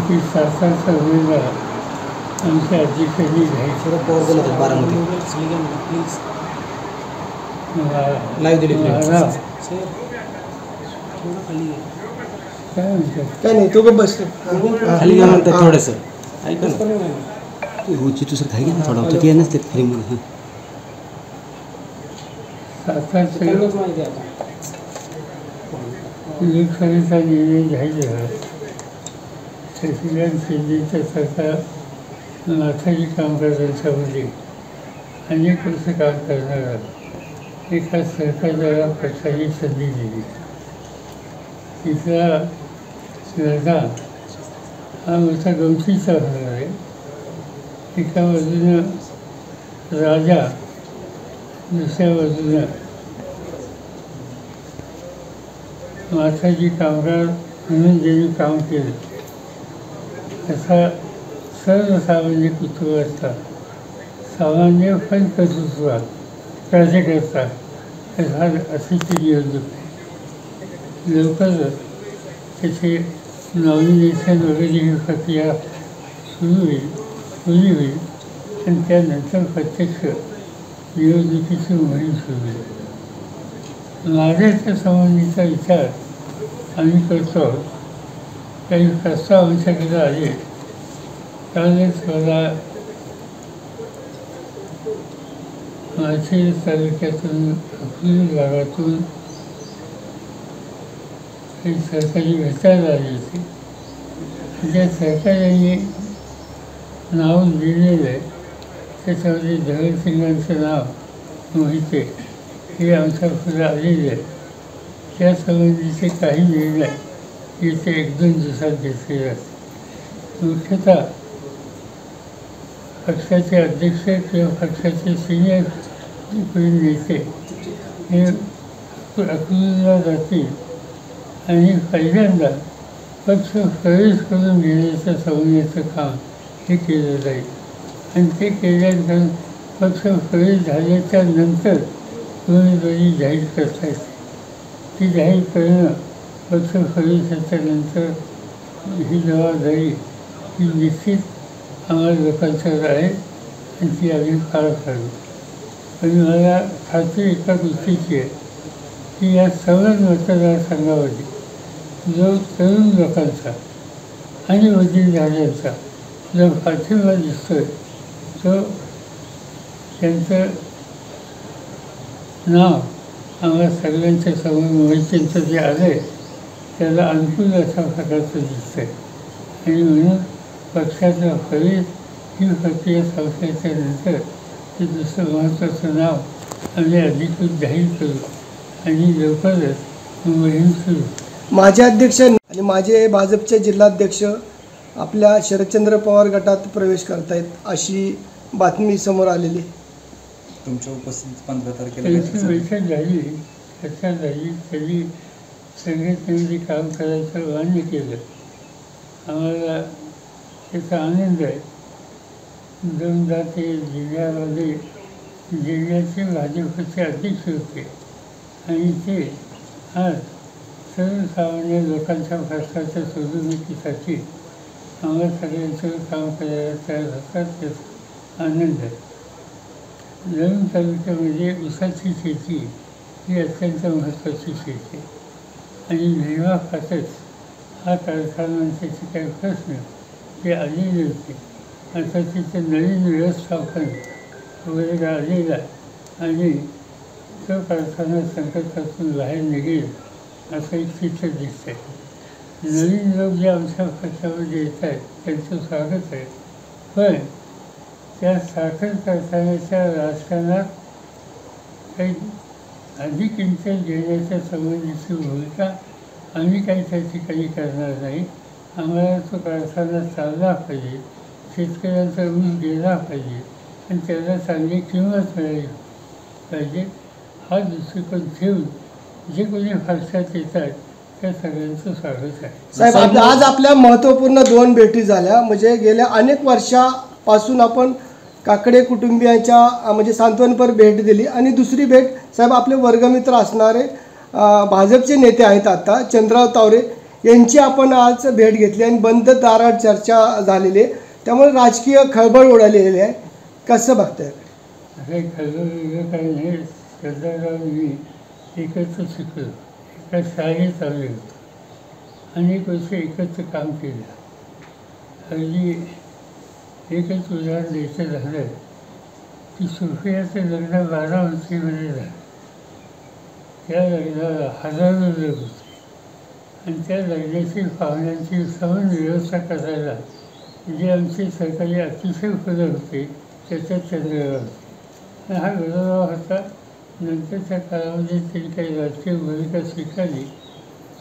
की शासनाचा उमेदवार आमच्या अध्यक्षांनी घ्यायचं काय नाही तो बस खाली म्हणतात थोडंसं ऐका ना होची दुसरं काही ना थोडा होतं ते नसते खाली म्हणून लोकसभेचा निर्णय घ्यायचा शशिकांत शिंदेचं सरकार माथाडी कामगारांच्यामध्ये अनेक वर्ष काम करणारा एका सरकारला पक्षाची संधी दिली. तिसरा लढा हा मोठा गमतीचा होणार आहे. एका बाजूनं राजा, दुसऱ्या बाजूनं माथाडी कामगार म्हणून ज्यांनी काम केलं असा सर्वसामान्य कुटुंबाचा सामान्य फलकर्तृत्व कार्यकर्ता अशी ती निवडणूक आहे. लवकरच त्याचे नॉमिनेशन वगैरे ही प्रक्रिया सुरू होईल आणि त्यानंतर प्रत्यक्ष निवडणुकीची मोहीम सुरू होईल. माझ्याच्या संबंधीचा विचार आम्ही करतो. काही प्रस्ताव आमच्याकडे आले त्यावेळेस मला माळशेज तालुक्यातून अकलूज भागातून काही सरकारी भेटायला आली होती. त्या सरकारने नाव लिहिलेलं आहे त्याच्यामध्ये धवलसिंगांचं नाव मोहिते हे आमच्या पुढे आलेले आहे. त्यासंबंधीचे काही निर्णय येत्या 1-2 दिवसात घेतले जातात. मुख्यतः पक्षाचे अध्यक्ष किंवा पक्षाचे सिनियर नेते हे अकलूजला जातील आणि पहिल्यांदा पक्ष प्रवेश करून घेण्याचं सांगण्याचं काम हे केलं जाईल. आणि ते केल्यानंतर पक्ष प्रवेश झाल्याच्या नंतर उमेदवारी जाहीर करता येते. ती जाहीर करणं पक्ष प्रवेशाच्या नंतर ही जबाबदारी ही निश्चित आम्हाला लोकांच्यावर आहे आणि ती आम्ही पार पाडू. पण मला खात्री एका गोष्टीची आहे की या सवर्ण मतदारसंघामध्ये जो तरुण लोकांचा आणि वडीलधाऱ्यांचा जो पाठिंबा दिसतोय तो त्यांचं नाव आम्हाला सगळ्यांच्या समोर मोहितेंचं जे आलं आहे त्याला अनुकूल अशा प्रकारचं दिसतं आहे. आणि म्हणून पक्षाचा प्रवेश ही प्रक्रिया संपल्याच्या नंतर ते दुसरं महत्त्वाचं नाव आम्ही अधिकृत जाहीर करू आणि लवकरच मोहीम सुरू. माझे अध्यक्ष आणि माझे भाजपचे जिल्हाध्यक्ष आपल्या शरदचंद्र पवार गटात प्रवेश करतायत अशी बातमी समोर आलेली. तुमच्या उपस्थित 15 तारखेला बैठक झाली, चर्चा झाली, त्यांनी संघटनेमध्ये काम करायचं मान्य केलं. आम्हाला त्याचा आनंद आहे. 2दा ते जिल्ह्यामध्ये जिल्ह्याचे भाजपचे अध्यक्ष होते आणि ते आज सर्वसामान्य लोकांच्या प्रश्नाच्या सोडवणुकीसाठी आम्हाला सगळ्यांचं काम करायला तयार होतात. त्याचा आनंद आहे. जळून तालुक्यामध्ये ऊसाची शेती ही अत्यंत महत्त्वाची शेती आहे आणि निर्वाहातच हा कारखान्यांचे काही प्रश्न ते आलेले होते. आता तिथे नवीन व्यवस्थापन वगैरे आलेलं आहे आणि तो कारखाना संकटातून बाहेर निघेल असं एक चित्र दिसतं आहे. नवीन लोक जे आमच्या पक्षामध्ये येत आहेत त्यांचं स्वागत आहे. पण त्या साखर कारखान्याच्या राजकारणात काही अधिक इंटरेस्ट घेण्याच्या संबंधीची भूमिका आम्ही काही त्या ठिकाणी करणार नाही. आम्हाला तो कारखाना चालला पाहिजे, शेतकऱ्यांचा ऊस गेला पाहिजे आणि त्याला चांगली किंमत मिळाली पाहिजे हा दृष्टिकोन ठेवून जे कोणी पक्षात येतात त्या सगळ्यांचं स्वागत आहे. साहेब, आज आपल्या महत्त्वपूर्ण 2 भेटी झाल्या. म्हणजे गेल्या अनेक वर्षापासून आपण काकडे कुटुंबियांच्या म्हणजे सांत्वनपर भेट दिली आणि दुसरी भेट साहेब आपले वर्गमित्र असणारे भाजपचे नेते आहेत आता चंद्रराव तावरे यांची आपण आज भेट घेतली आणि बंद दारात चर्चा झालेली आहे, त्यामुळे राजकीय खळबळ उडालेली आहे. कसं बघताय? असं खरं काही नाही. सरदारराव मी एकत्र शिकलो, एका शाळेत चालू होतो, अनेक वर्ष एकत्र काम केलं. अगदी एकच उदाहरण द्यायचं झालं की सुफियाचं लग्न बारामतीमध्ये झालं. त्या लग्नाला हजारो लोक होते आणि त्या लग्नाची पाहुण्यांची समान व्यवस्था करायला जे आमचे सरकारी अतिशय पदं होते त्याच्यात चंद्रराव होते. हा गौरवराव होता. नंतरच्या काळामध्ये त्यांनी काही राजकीय भूमिका स्वीकारली,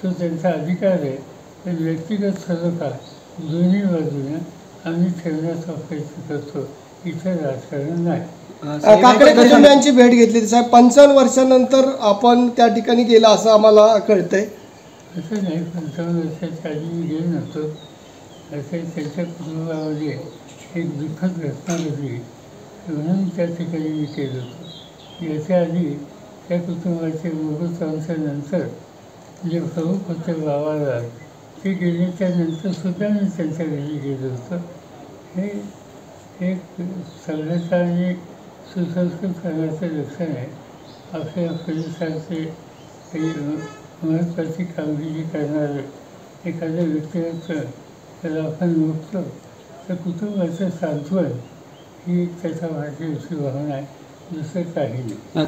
तो त्यांचा अधिकार आहे. पण व्यक्तिगत सलोखा दोन्ही बाजूने आम्ही ठेवण्याचा प्रयत्न करतो. इथं राजकारण नाही. काकडे कुटुंबियांची भेट घेतली साहेब. 55 वर्षानंतर आपण त्या ठिकाणी गेला असं आम्हाला कळतंय. असं नाही, 55 वर्षाच्या आधी मी गेलो नव्हतो. असं त्यांच्या कुटुंबामध्ये एक दुःखद घटना घडली म्हणून त्या ठिकाणी मी केलं होतं. याच्या आधी त्या कुटुंबाचे मुहूर्तांच्यानंतर जे प्रमुख होते बाबाला ते गेल्याच्या नंतरसुद्धा मी त्यांच्या घरी गेलो होतो. हे एक सभ्यता आणि सुसंस्कृतपणाचं लक्षण आहे. आपल्या परिसराचे काही महत्त्वाची कामगिरी करणारं एखादं व्यक्तिमत्व त्याला आपण बघतो तर कुटुंबाचं सांत्वन ही त्याच्या भाषेची भावना आहे, दुसरं काही नाही.